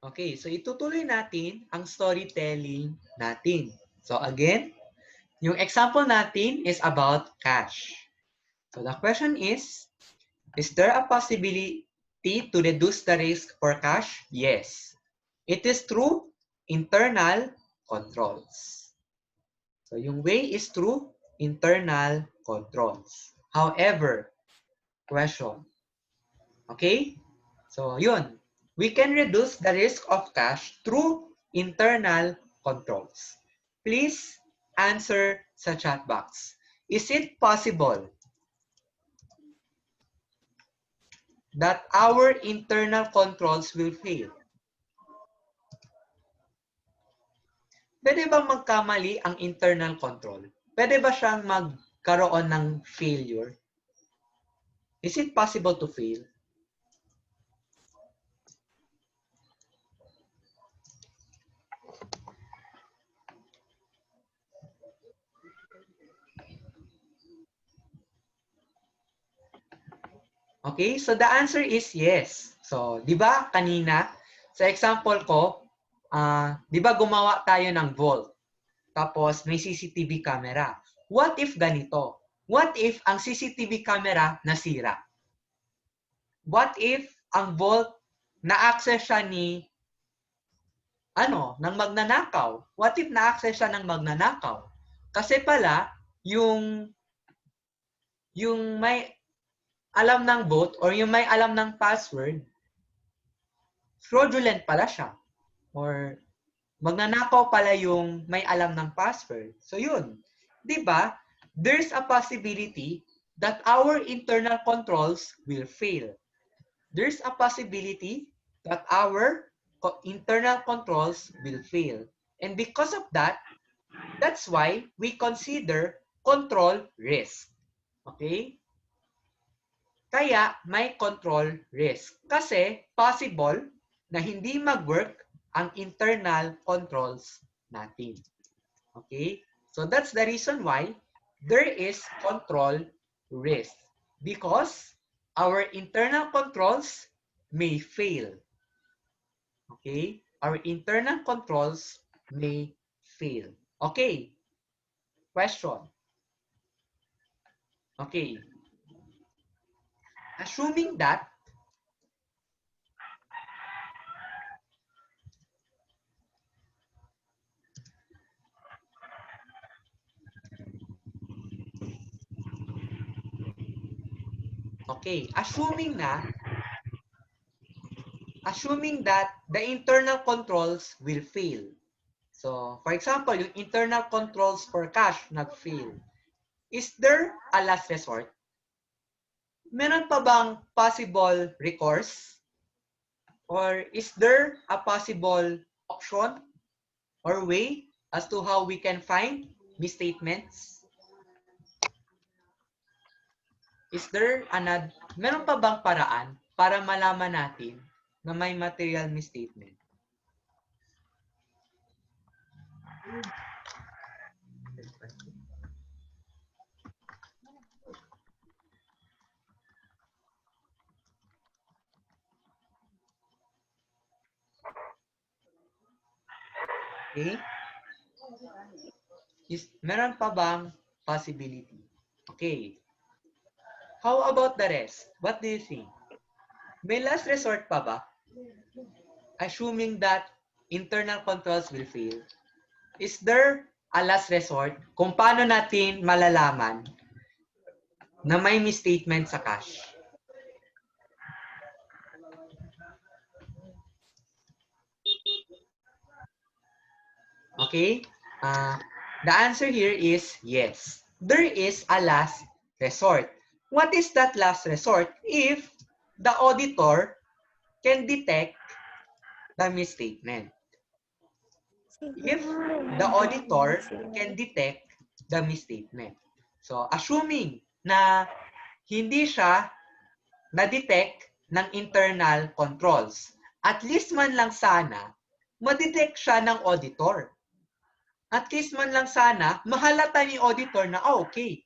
Okay, so itutuloy natin ang storytelling natin. So again, yung example natin is about cash. So the question is there a possibility to reduce the risk for cash? Yes. It is through internal controls. So yung way is through internal controls. However, question. Okay? So yun. We can reduce the risk of cash through internal controls. Please answer sa chat box. Is it possible that our internal controls will fail? Pwede bang magkamali ang internal control? Pwede ba siyang magkaroon ng failure? Is it possible to fail? Okay, so the answer is yes. So, di ba kanina, sa example ko, di ba gumawa tayo ng vault? Tapos may CCTV camera. What if ganito? What if ang CCTV camera nasira? What if ang vault na-access siya ng magnanakaw? What if na-access siya ng magnanakaw? Kasi pala, yung may alam ng vault or yung may alam ng password, fraudulent pala siya. Or magnanakaw pala yung may alam ng password. So yun, 'di ba? There's a possibility that our internal controls will fail. There's a possibility that our internal controls will fail. And because of that, that's why we consider control risk. Okay? Kaya may control risk. Kasi possible na hindi mag-work ang internal controls natin. Okay? So that's the reason why there is control risk. Because our internal controls may fail. Okay? Our internal controls may fail. Okay. Question. Okay. Assuming that assuming that the internal controls will fail. So, for example, yung internal controls for cash nag-fail. Is there a last resort? Meron pa bang possible recourse? Or is there a possible option or way as to how we can find misstatements? Meron pa bang paraan para malaman natin na may material misstatement? Okay? Meron pa bang possibility? Okay. How about the rest? What do you think? May last resort pa ba? Assuming that internal controls will fail. Is there a last resort kung paano natin malalaman na may misstatement sa cash? Okay? The answer here is yes. There is a last resort. What is that last resort? If the auditor can detect the misstatement. If the auditor can detect the misstatement. So, assuming na hindi siya na-detect ng internal controls, at least man lang sana, ma-detect siya ng auditor. At least man lang sana, mahalata ni auditor na, okay,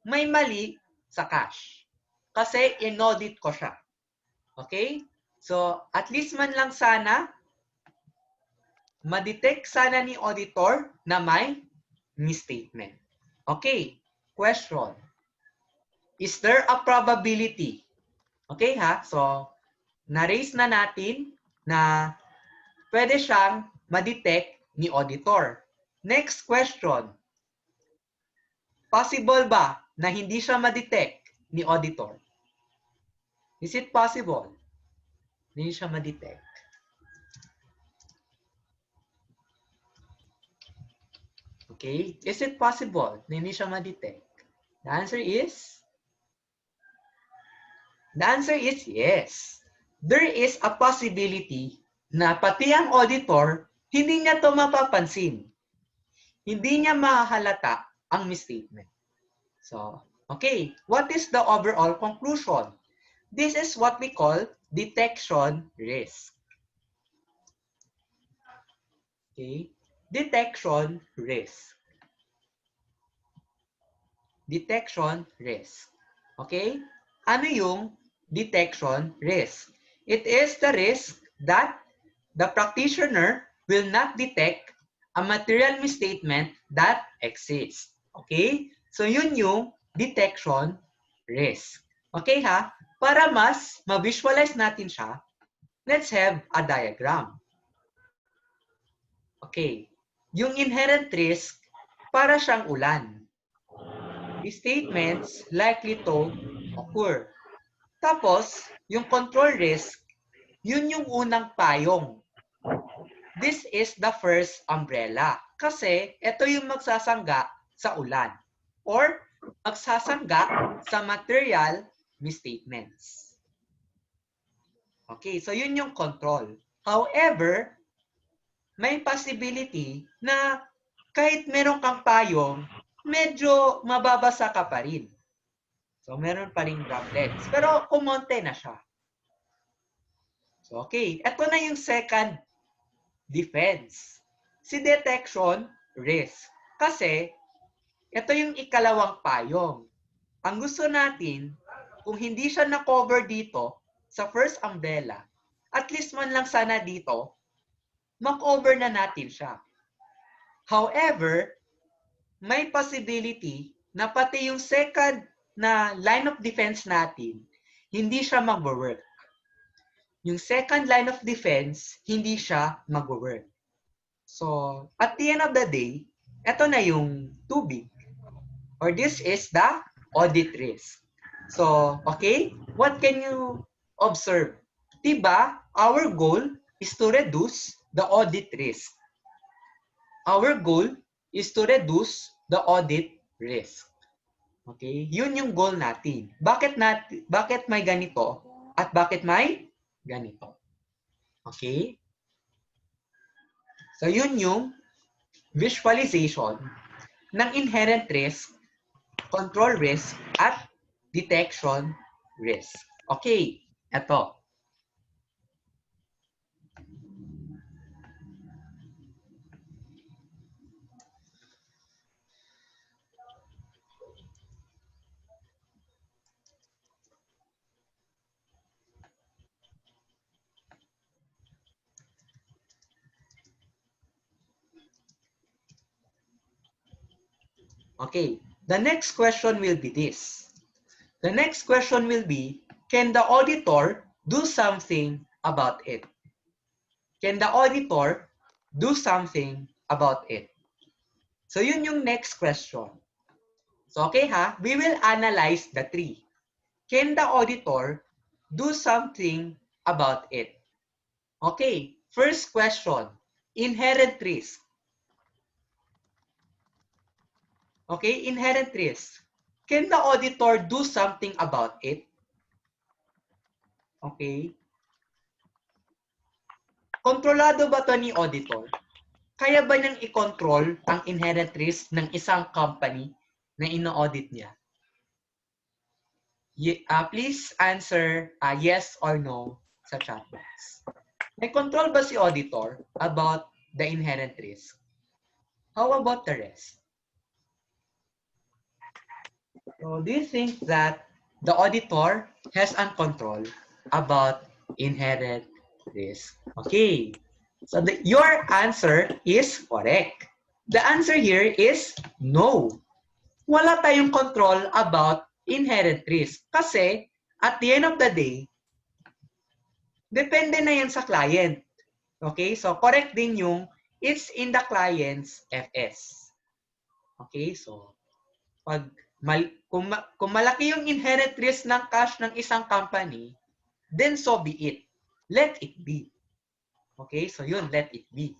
may mali sa cash. Kasi in-audit ko siya. Okay? So, at least man lang sana, ma-detect sana ni auditor na may misstatement. Okay, question. Is there a probability? Okay ha, so na-raise na natin na pwede siyang ma-detect ni auditor. Next question. Possible ba na hindi siya ma-detect ni auditor? Is it possible? Hindi siya ma-detect. Okay? Is it possible na hindi siya ma-detect? The answer is yes. There is a possibility na pati ang auditor, hindi niya to mapapansin. Hindi niya mahahalata ang misstatement. So, okay. What is the overall conclusion? This is what we call detection risk. Okay? Detection risk. Detection risk. Okay? Ano yung detection risk? It is the risk that the practitioner will not detect a material misstatement that exists. Okay? So yun yung detection risk. Okay ha? Para mas ma-visualize natin siya, let's have a diagram. Okay. Yung inherent risk, para siyang ulan. Statements likely to occur. Tapos, yung control risk, yun yung unang payong. This is the first umbrella. Kasi, ito yung magsasangga sa ulan. Or, magsasangga sa material misstatements. Okay, so yun yung control. However, may possibility na kahit meron kang payong, medyo mababasa ka pa rin. So, meron pa rin droplets. Pero, kumonte na siya. So, okay. Ito na yung second defense. Si detection risk. Kasi, ito yung ikalawang payong. Ang gusto natin, kung hindi siya na-cover dito sa first umbrella, at least man lang sana dito, ma-cover na natin siya. However, may possibility na pati yung second na line of defense natin, hindi siya mag-work. Yung second line of defense, hindi siya mag-work. So, at the end of the day, ito na yung tubig. Or this is the audit risk. So, okay, what can you observe? Diba, our goal is to reduce the audit risk. Our goal is to reduce the audit risk. Okay? Yun yung goal natin. Bakit may ganito at bakit may ganito? Okay? So, yun yung visualization ng inherent risk, control risk, at detection risk. Okay, eto. Okay, the next question will be this. The next question will be, can the auditor do something about it? Can the auditor do something about it? So yun yung next question. So okay ha, we will analyze the three. Can the auditor do something about it? Okay, first question, inherent risk. Okay, inherent risk. Can the auditor do something about it? Okay. Kontrolado ba to ni auditor? Kaya ba niyang i-control ang inherent risk ng isang company na ino-audit niya? Please answer yes or no sa chat box. May control ba si auditor about the inherent risk? How about the rest? So, do you think that the auditor has control about inherent risk? Okay. So your answer is correct. The answer here is no. Wala tayong control about inherent risk. Kasi, at the end of the day, depende na yan sa client. Okay? So, correct din yung it's in the client's FS. Okay? So, kung malaki yung inherent risk ng cash ng isang company, then so be it. Let it be. Okay? So, yun, let it be.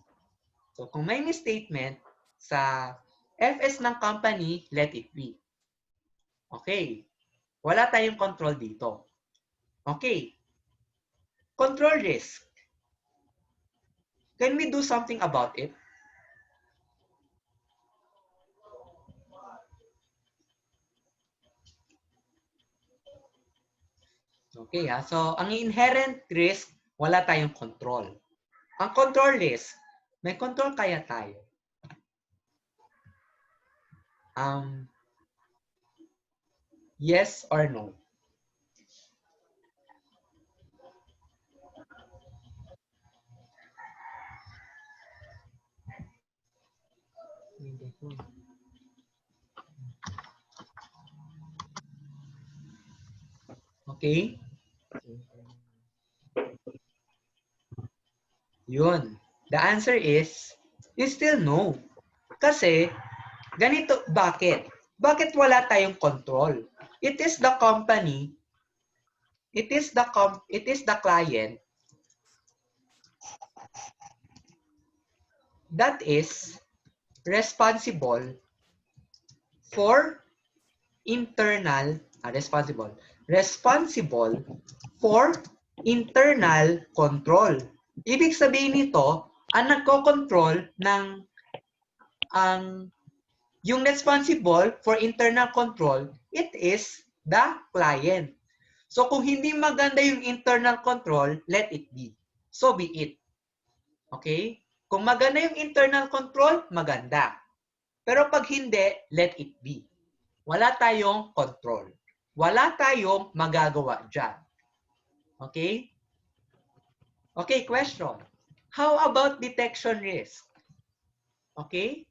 So, kung may misstatement sa FS ng company, let it be. Okay. Wala tayong control dito. Okay. Control risk. Can we do something about it? Okay, ha? So, ang inherent risk, wala tayong control. Ang control risk, may control kaya tayo. Yes or no? Okay? Yun. The answer is still no. Kasi, ganito, bakit? Bakit wala tayong control? It is the company, it is the client that is responsible for internal, responsible for internal control. Ibig sabihin nito, ang nagko-control ng ang yung responsible for internal control, it is the client. So kung hindi maganda yung internal control, let it be. So be it. Okay? Kung maganda yung internal control, maganda. Pero pag hindi, let it be. Wala tayong control. Wala tayong magagawa dyan. Okay? Okay, question. How about detection risk? Okay?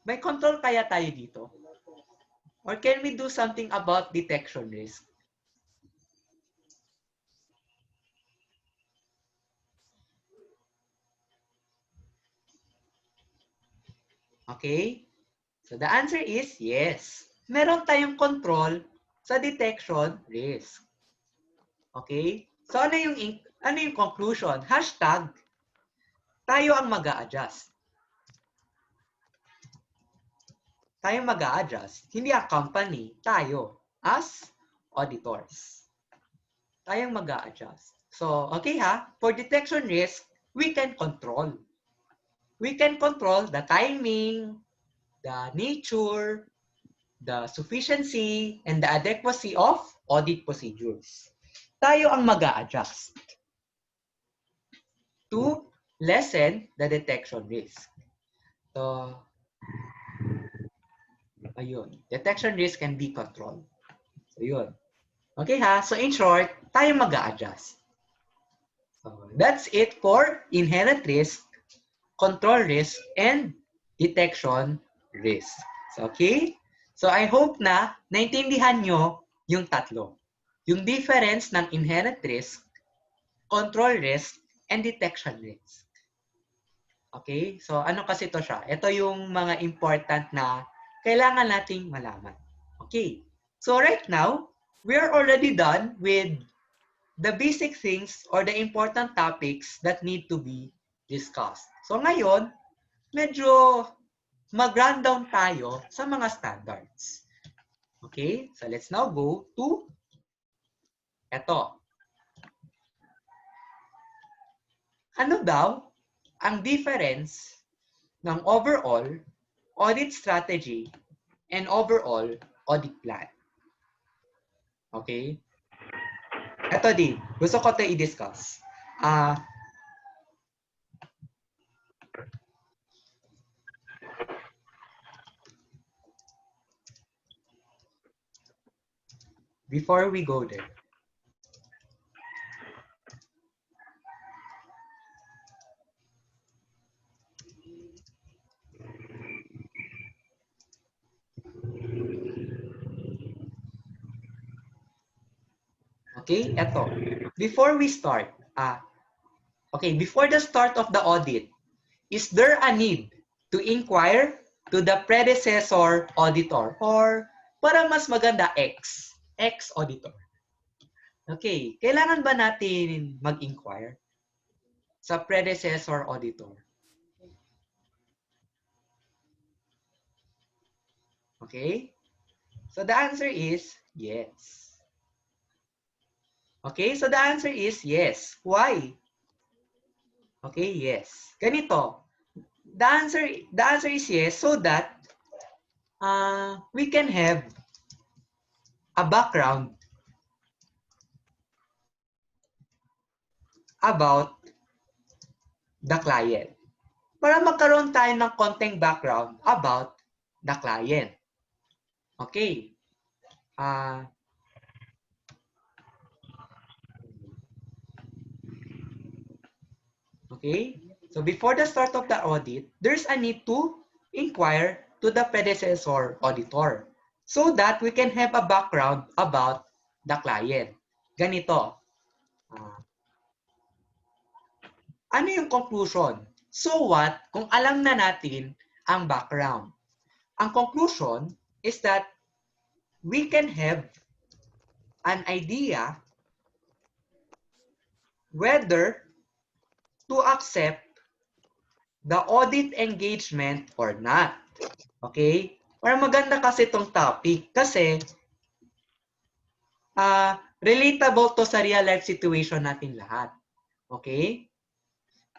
May control kaya tayo dito? Or can we do something about detection risk? Okay? So the answer is yes. Meron tayong control sa detection risk. Okay? So ano yung conclusion? Hashtag, tayo ang mag-a-adjust. Tayo mag-a-adjust. Hindi ang company. Tayo as auditors. Tayong mag-a-adjust. So, okay ha? For detection risk, we can control. We can control the timing, the nature, the sufficiency, and the adequacy of audit procedures. Tayo ang mag-a-adjust to lessen the detection risk. So, ayun. Detection risk can be controlled. So, yun. Okay ha? So, in short, tayo mag-a-adjust. So, that's it for inherent risk, control risk, and detection risk. So, okay? So, I hope na naintindihan nyo yung tatlo. Yung difference ng inherent risk, control risk, and detection risk. Okay? So, ano kasi to siya? Ito yung mga important na kailangan nating malaman. Okay. So, right now, we're already done with the basic things or the important topics that need to be discussed. So, ngayon, medyo mag-rundown tayo sa mga standards. Okay? So, let's now go to ito. Ano daw ang difference ng overall audit strategy and overall audit plan? Okay? Ito din. Gusto ko ito i-discuss. Before we go there, Okay, eto. Before we start, before the start of the audit, is there a need to inquire to the predecessor auditor or para mas maganda ex-auditor? Okay, kailangan ba natin mag-inquire sa predecessor auditor? Okay? So the answer is yes. Okay, so the answer is yes. Why? Okay, yes. Ganito. The answer is yes so that we can have a background about the client. Para magkaroon tayo ng konting background about the client. Okay. Okay. So before the start of the audit, there's a need to inquire to the predecessor auditor so that we can have a background about the client. Ganito. Ano yung conclusion? So what kung alam na natin ang background? Ang conclusion is that we can have an idea whether to accept the audit engagement or not. Okay? Para maganda kasi itong topic kasi relatable to sa real life situation natin lahat. Okay?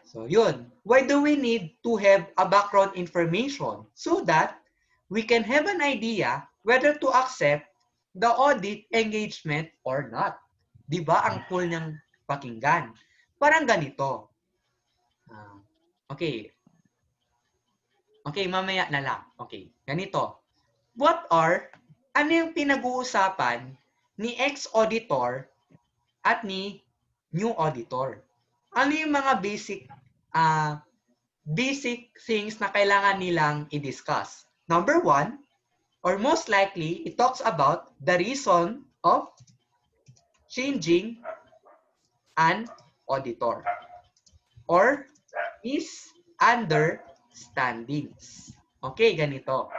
So yun. Why do we need to have a background information? So that we can have an idea whether to accept the audit engagement or not. Di ba ang cool niyang pakinggan? Parang ganito. Okay. Okay, mamaya na lang. Okay, ganito. Ano yung pinag-uusapan ni ex-auditor at ni new auditor? Ano yung mga basic things na kailangan nilang i-discuss? Number one, or most likely, it talks about the reason of changing an auditor or misunderstandings. Okay, ganito.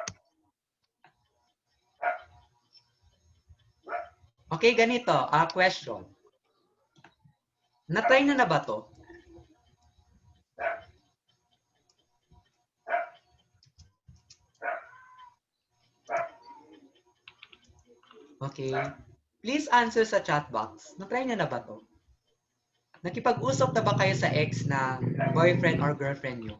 Okay, ganito. Question. Na-try na ba to? Okay. Please answer sa chat box. Na-try na ba to? Nakipag-usap na ba kayo sa ex na boyfriend or girlfriend nyo?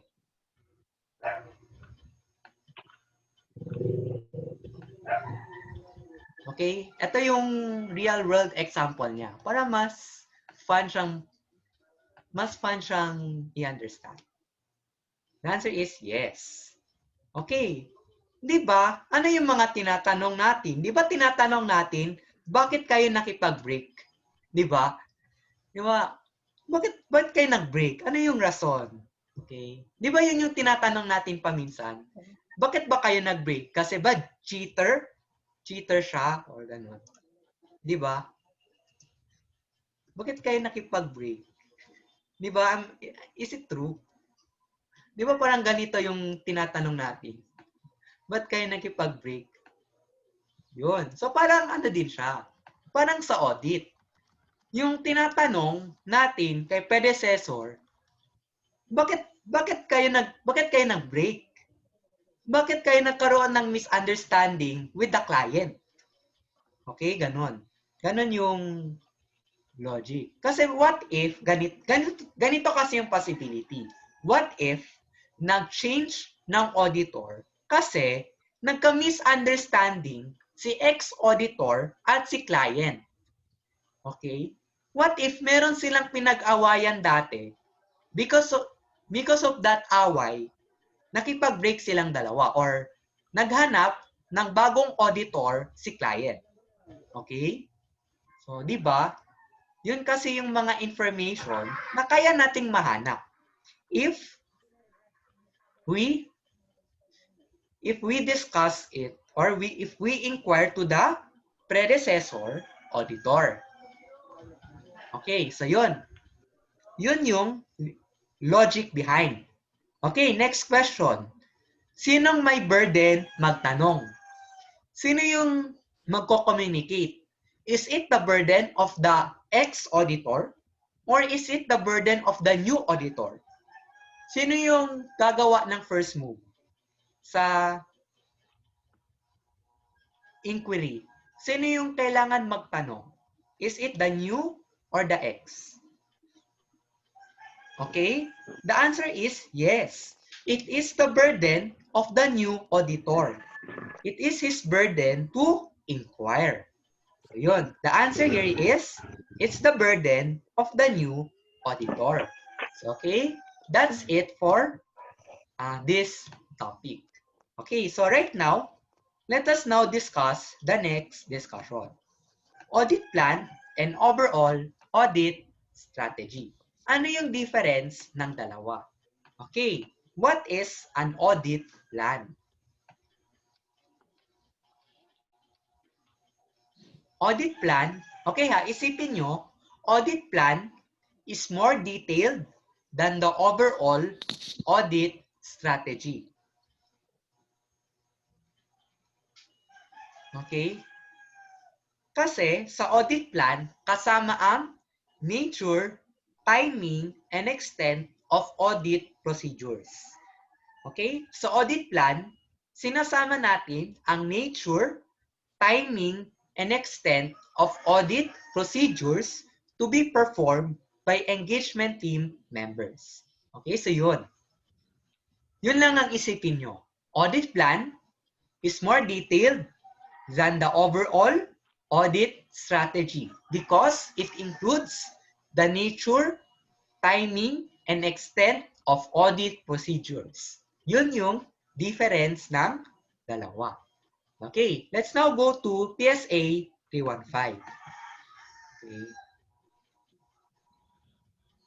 Okay? Ito yung real world example niya. Para mas fun siyang i-understand. The answer is yes. Okay. Di ba? Ano yung mga tinatanong natin? Di ba tinatanong natin, bakit kayo nakipag-break? Di ba? Di ba? Bakit kayo nag-break? Ano yung rason? Okay. Di ba yun yung tinatanong natin paminsan? Bakit ba kayo nag-break? Kasi ba cheater? Cheater siya? Or gano'n. Di ba? Bakit kayo nakipag-break? Di ba? Is it true? Di ba parang ganito yung tinatanong natin? Ba't kayo nakipag-break? Yun. So parang ano din siya. Parang sa audit. Yung tinatanong natin kay predecessor, bakit kayo nag-break? Bakit kayo nagkaroon ng misunderstanding with the client? Okay, ganon. Ganon yung logic. Kasi what if, ganito kasi yung possibility. What if, nag-change ng auditor kasi nagka-misunderstanding si ex-auditor at si client. Okay? What if meron silang pinag-awayan dati? Because of that away, nakipag-break silang dalawa or naghanap ng bagong auditor si client. Okay? So, di ba? Yun kasi yung mga information na kaya nating mahanap. If we discuss it or if we inquire to the predecessor auditor. Okay, so yun. Yun yung logic behind. Okay, next question. Sinong may burden magtanong? Sino yung magko-communicate? Is it the burden of the ex-auditor or is it the burden of the new auditor? Sino yung gagawa ng first move sa inquiry? Sino yung kailangan magtanong? Is it the new or the ex? Okay? The answer is yes. It is the burden of the new auditor. It is his burden to inquire. So yun. The answer here is, it's the burden of the new auditor. So, okay? That's it for this topic. Okay, so right now, let us now discuss the next discussion. Audit plan and overall audit strategy. Ano yung difference ng dalawa? Okay, what is an audit plan? Audit plan, okay ha, isipin nyo, audit plan is more detailed than the overall audit strategy. Okay? Kasi sa audit plan, kasama ang nature, timing, and extent of audit procedures. Okay? Sa audit plan, sinasama natin ang nature, timing, and extent of audit procedures to be performed by engagement team members. Okay, so yun. Yun lang ang isipin nyo. Audit plan is more detailed than the overall audit strategy because it includes the nature, timing, and extent of audit procedures. Yun yung difference ng dalawa. Okay, let's now go to PSA 315. Okay.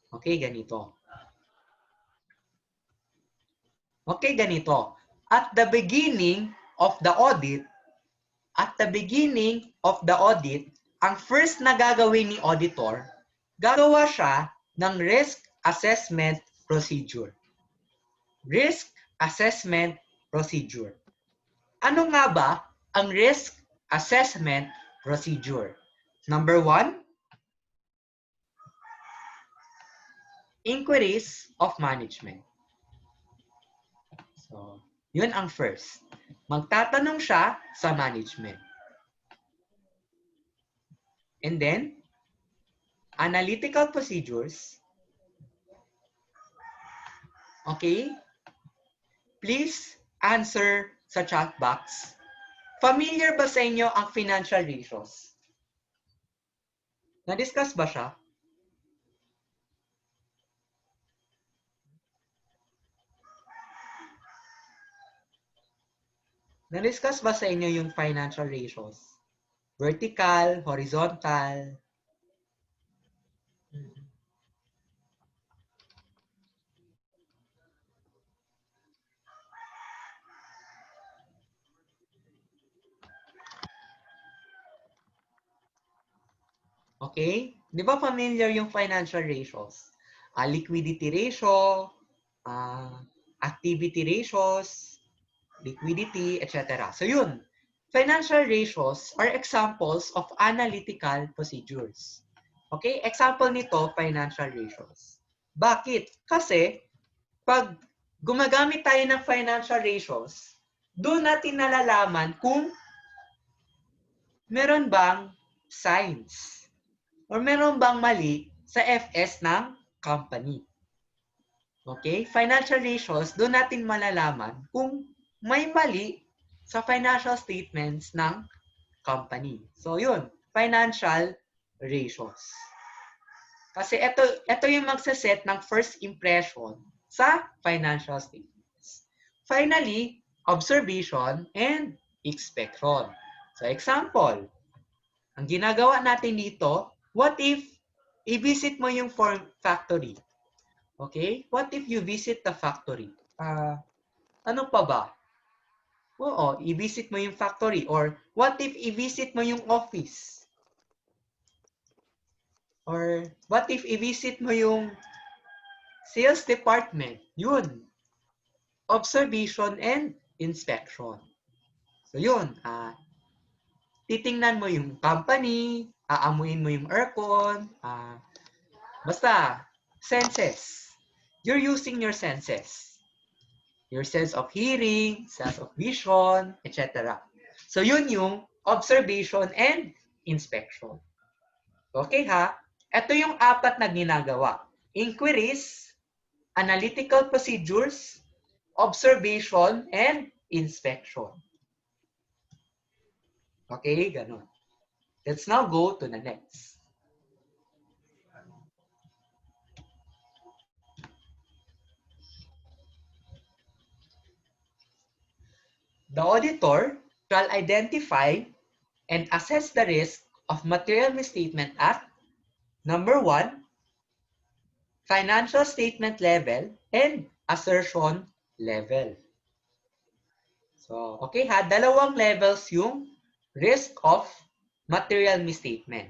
Okay, ganito. Okay, ganito. At the beginning of the audit, ang first na gagawin ni auditor, gagawa siya ng risk assessment procedure. Risk assessment procedure. Ano nga ba ang risk assessment procedure? Number 1, inquiries of management. So, yun ang first. Magtatanong siya sa management. And then, analytical procedures. Okay? Please answer sa chat box. Familiar ba sa inyo ang financial ratios? Na-discuss ba siya? Na-discuss ba sa inyo yung financial ratios? Vertical, horizontal. Okay? Di ba familiar yung financial ratios? Liquidity ratio, activity ratios, liquidity, etc. So yun, financial ratios are examples of analytical procedures. Okay? Example nito, financial ratios. Bakit? Kasi pag gumagamit tayo ng financial ratios, doon natin nalalaman kung meron bang signs or meron bang mali sa FS ng company. Okay? Financial ratios, doon natin malalaman kung may mali sa financial statements ng company. So, yun. Financial ratios. Kasi ito yung magsaset ng first impression sa financial statements. Finally, observation and inspection. So, example, ang ginagawa natin dito, what if i-visit mo yung factory? Okay? What if you visit the factory? Ano pa ba? Oo, i-visit mo yung factory. Or what if i-visit mo yung office? Or what if i-visit mo yung sales department? Yun, observation and inspection. So yun, titingnan mo yung company, aamuin mo yung aircon, basta, senses. You're using your senses. Your sense of hearing, sense of vision, etc. So yun yung observation and inspection. Okay ha? Ito yung apat na ginagawa. Inquiries, analytical procedures, observation, and inspection. Okay, ganun. Let's now go to the next. The auditor shall identify and assess the risk of material misstatement at number 1, financial statement level and assertion level. So, okay ha, dalawang levels yung risk of material misstatement.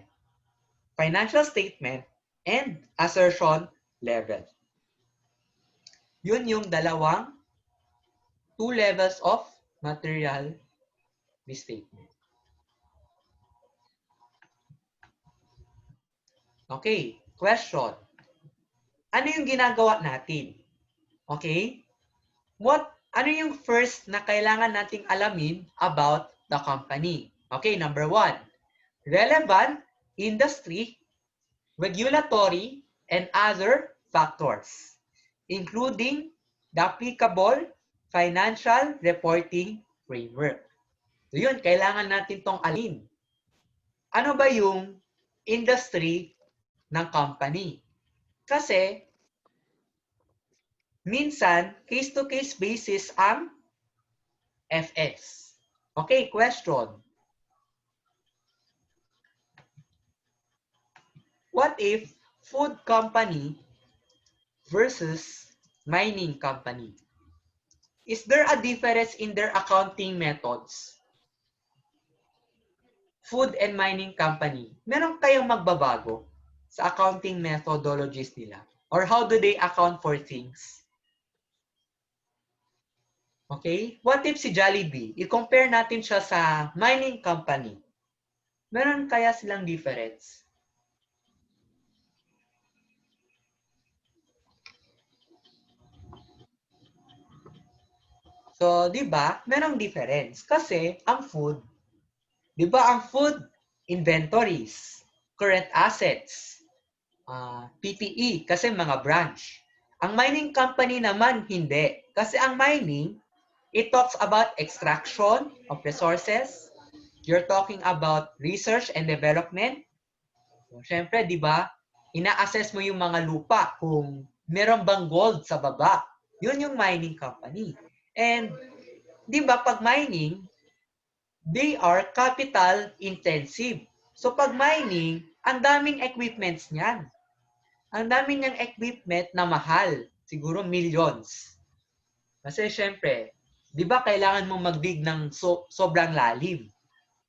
Financial statement and assertion level. Yun yung dalawang 2 levels of material misstatement. Okay, question. Ano yung ginagawa natin? Okay? Ano yung first na kailangan nating alamin about the company? Okay, number 1, relevant industry, regulatory, and other factors, including the applicable financial reporting framework. So yun, kailangan natin tong alin. Ano ba yung industry ng company? Kasi, minsan, case-to-case basis ang FS. Okay, question. What if food company versus mining company? Is there a difference in their accounting methods? Food and mining company, meron kayong magbabago sa accounting methodologies nila? Or how do they account for things? Okay? What if si Jollibee, i-compare natin siya sa mining company? Meron kaya silang difference? So, di ba, merong difference. Kasi, ang food, di ba, ang food, inventories, current assets, PPE, kasi mga branch. Ang mining company naman, hindi. Kasi ang mining, it talks about extraction of resources. You're talking about research and development. So, syempre, di ba, ina-assess mo yung mga lupa kung meron bang gold sa baba. Yun yung mining company. And di ba, pag mining, they are capital intensive. So pag mining, ang daming equipments niyan. Ang daming niyang equipment na mahal. Siguro millions. Kasi syempre, di ba kailangan mo magdig ng sobrang lalim.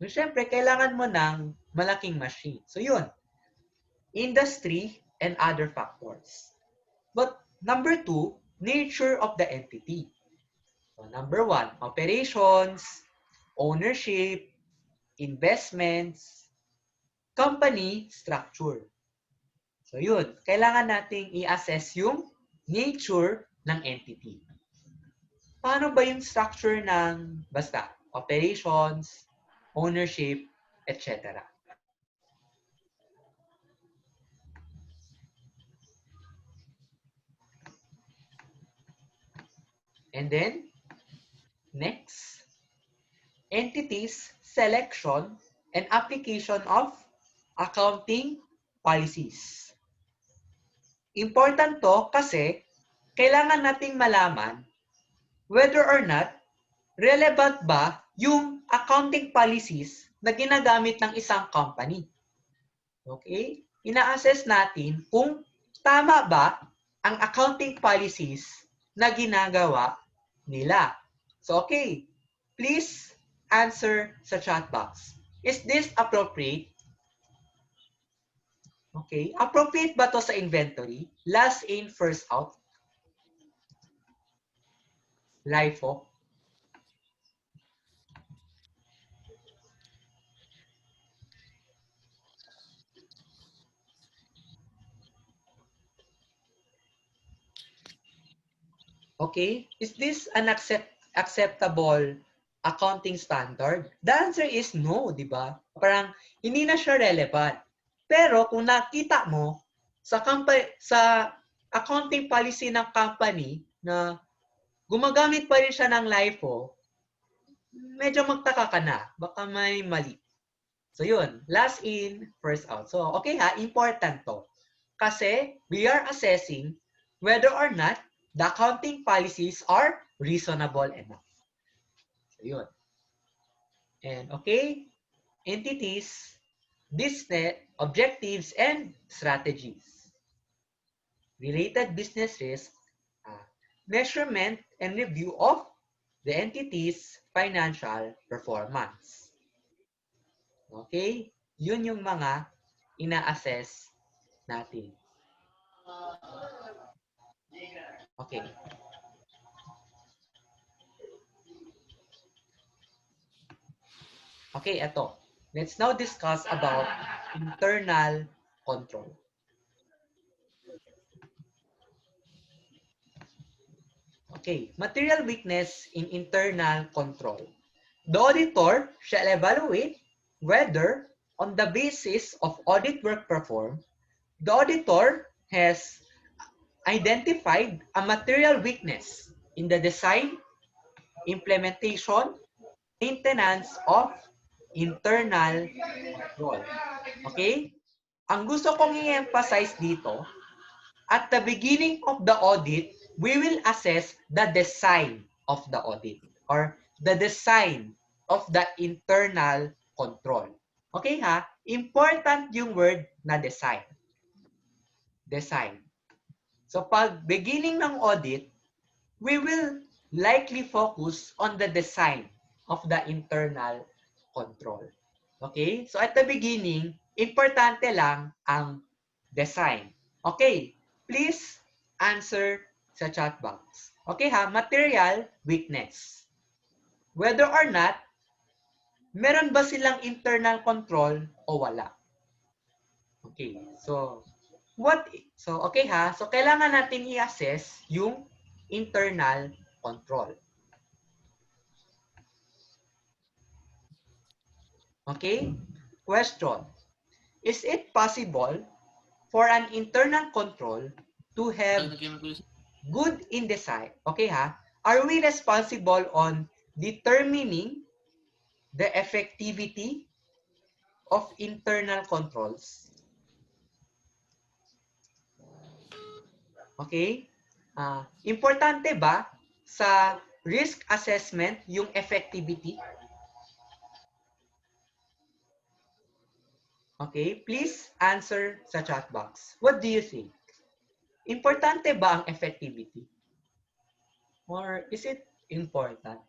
So syempre, kailangan mo ng malaking machine. So yun, industry and other factors. But number 2, nature of the entity. So number 1, operations, ownership, investments, company structure. So yun, kailangan nating i-assess yung nature ng entity. Paano ba yung structure ng basta operations, ownership, etc. And then, next, entities, selection, and application of accounting policies. Important to kasi kailangan nating malaman whether or not relevant ba yung accounting policies na ginagamit ng isang company. Okay? Ina-assess natin kung tama ba ang accounting policies na ginagawa nila. So, okay. Please answer sa chat box. Is this appropriate? Okay? Appropriate ba to sa inventory? Last in, first out? LIFO? Okay? Is this an acceptable accounting standard? The answer is no, di ba? Parang hindi na siya relevant. Pero kung nakita mo sa accounting policy ng company na gumagamit pa rin siya ng LIFO, medyo magtaka ka na. Baka may mali. So yun, last in, first out. So okay ha, important to. Kasi we are assessing whether or not the accounting policies are reasonable enough. So yun. And okay, entities, business, objectives, and strategies. Related business risk, measurement and review of the entity's financial performance. Okay? Yun yung mga ina-assess natin. Okay. Okay, eto. Let's now discuss about internal control. Okay, material weakness in internal control. The auditor shall evaluate whether, on the basis of audit work performed, the auditor has identified a material weakness in the design, implementation, maintenance of internal control. Okay? Ang gusto kong i-emphasize dito, at the beginning of the audit, we will assess the design of the audit or the design of the internal control. Okay ha? Important yung word na design. Design. So pag beginning ng audit, we will likely focus on the design of the internal control. Okay? So at the beginning, importante lang ang design. Okay? Please answer sa chat box. Okay ha? Material weakness. Whether or not, meron ba silang internal control o wala? Okay. Okay ha? So kailangan natin i-assess yung internal control. Okay? Question. Is it possible for an internal control to have good in design? Okay ha? Are we responsible on determining the effectivity of internal controls? Okay? Importante ba sa risk assessment yung effectivity? Okay? Please answer sa chat box. What do you think? Importante ba ang effectivity? Or is it important?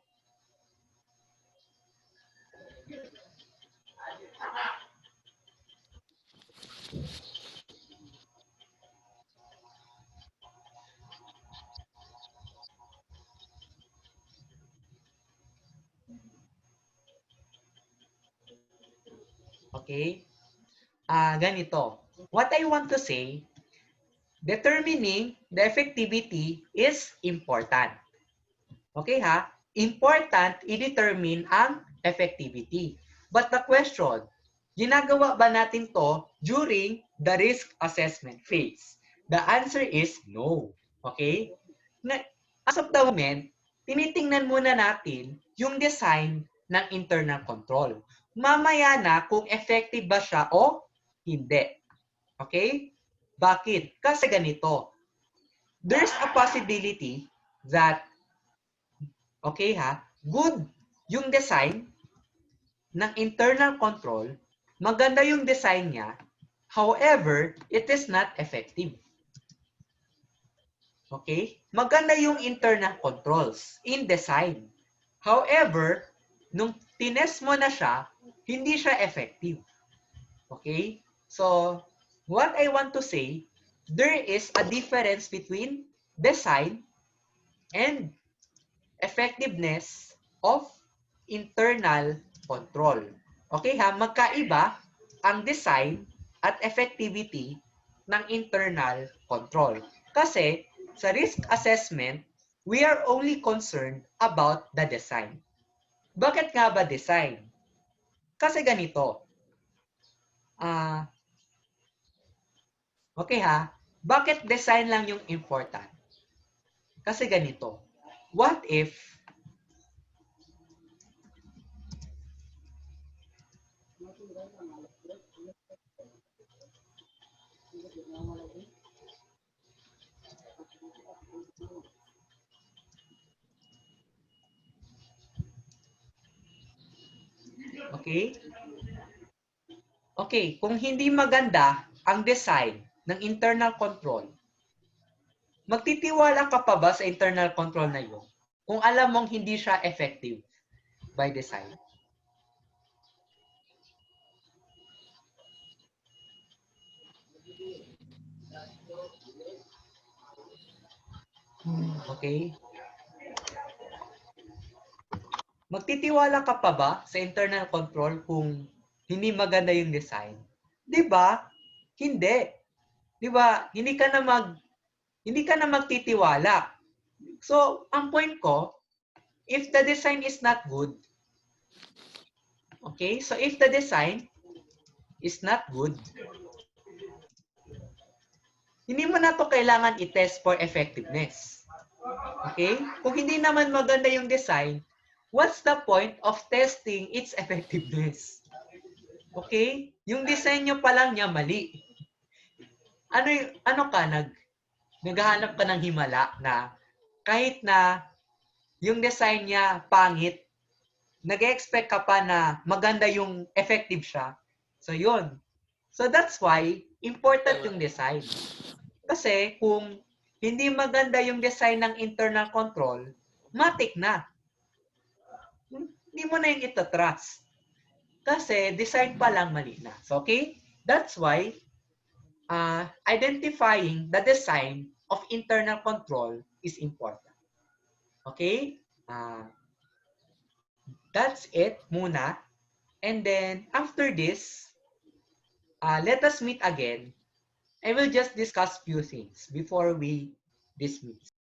Okay? Ganito. What I want to say, determining the effectivity is important. Okay ha? Important i-determine ang effectivity. But the question, ginagawa ba natin to during the risk assessment phase? The answer is no. Okay? As of the moment, tinitingnan muna natin yung design ng internal control. Mamaya na kung effective ba siya o hindi. Okay? Bakit? Kasi ganito. There's a possibility that, okay ha, good yung design ng internal control, maganda yung design niya, however, it is not effective. Okay? Maganda yung internal controls in design. However, nung tinest mo na siya, hindi siya effective. Okay? So, what I want to say, there is a difference between design and effectiveness of internal control. Okay ha, magkaiba ang design at effectivity ng internal control. Kasi sa risk assessment, we are only concerned about the design. Bakit nga ba design? Kasi ganito. Okay ha, bakit design lang yung important? Kasi ganito. What if okay? Okay, kung hindi maganda ang design ng internal control, magtitiwala ka pa ba sa internal control na yun kung alam mong hindi siya effective by design? Okay? Magtitiwala ka pa ba sa internal control kung hindi maganda yung design? 'Di ba? Hindi. 'Di ba? Hindi ka na magtitiwala. So, ang point ko, if the design is not good, okay? So, if the design is not good, hindi mo na to kailangan i-test for effectiveness. Okay? Kung hindi naman maganda yung design, what's the point of testing its effectiveness? Okay? Yung design nyo pa lang niya mali. Ano ka, naghahanap ka ng himala na kahit na yung design niya pangit, nag-expect ka pa na maganda yung effective siya. So, yun. So, that's why, important yung design. Kasi, kung hindi maganda yung design ng internal control, matik na. Hindi mo na yung itatrust. Kasi, design pa lang mali na. So, okay? That's why, identifying the design of internal control is important. Okay? That's it muna. And then, after this, let us meet again. I will just discuss few things before we dismiss.